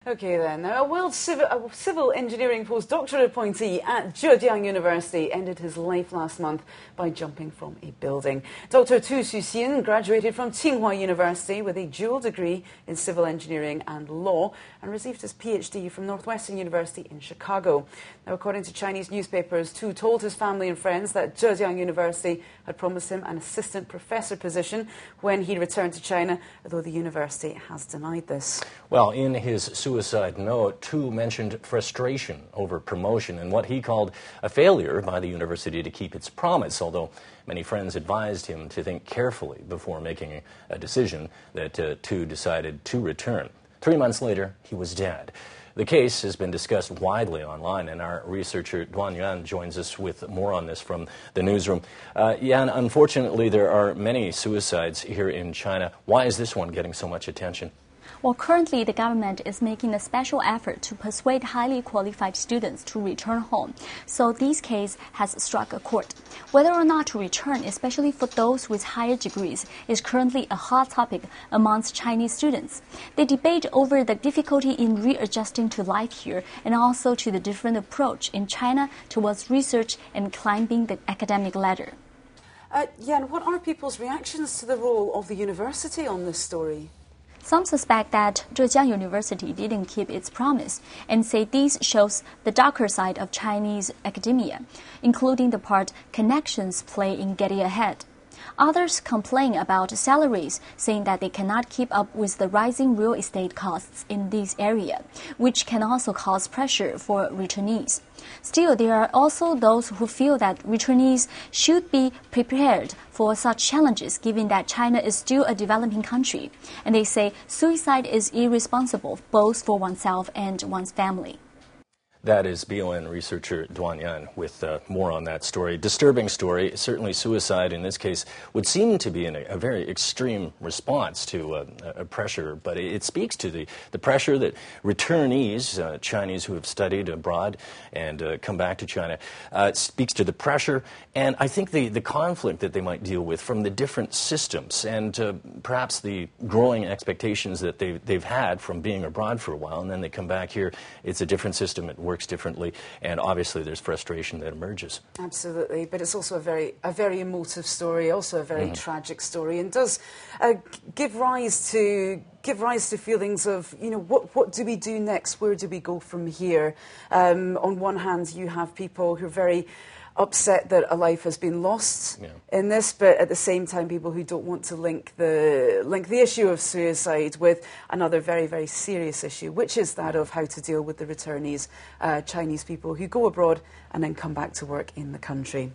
Okay then, now a civil engineering postdoctoral appointee at Zhejiang University ended his life last month by jumping from a building. Dr. Tu Xuxian graduated from Tsinghua University with a dual degree in civil engineering and law and received his PhD from Northwestern University in Chicago. Now, according to Chinese newspapers, Tu told his family and friends that Zhejiang University had promised him an assistant professor position when he returned to China, although the university has denied this. Well, in his suicide note, Tu mentioned frustration over promotion and what he called a failure by the university to keep its promise, although many friends advised him to think carefully before making a decision that Tu decided to return. 3 months later, he was dead. The case has been discussed widely online, and our researcher Duan Yuan joins us with more on this from the newsroom. Yan, unfortunately, there are many suicides here in China. Why is this one getting so much attention? Well, currently the government is making a special effort to persuade highly qualified students to return home. So this case has struck a chord. Whether or not to return, especially for those with higher degrees, is currently a hot topic amongst Chinese students. They debate over the difficulty in readjusting to life here and also to the different approach in China towards research and climbing the academic ladder. Yan, what are people's reactions to the role of the university on this story? Some suspect that Zhejiang University didn't keep its promise and say this shows the darker side of Chinese academia, including the part connections play in getting ahead. Others complain about salaries, saying that they cannot keep up with the rising real estate costs in this area, which can also cause pressure for returnees. Still, there are also those who feel that returnees should be prepared for such challenges, given that China is still a developing country. And they say suicide is irresponsible, both for oneself and one's family. That is BON researcher Duan Yan with more on that story. Disturbing story. Certainly suicide in this case would seem to be a very extreme response to a pressure, but it speaks to the pressure that returnees, Chinese who have studied abroad and come back to China, it speaks to the pressure and I think the conflict that they might deal with from the different systems and perhaps the growing expectations that they've had from being abroad for a while, and then they come back here, it's a different system, it works differently, and obviously there's frustration that emerges. Absolutely, but it's also a very emotive story, also a very tragic story, and does give rise to feelings of, you know, what do we do next? Where do we go from here? On one hand, you have people who are very upset that a life has been lost in this, but at the same time, people who don't want to link the issue of suicide with another very, very serious issue, which is that of how to deal with the returnees, Chinese people who go abroad and then come back to work in the country.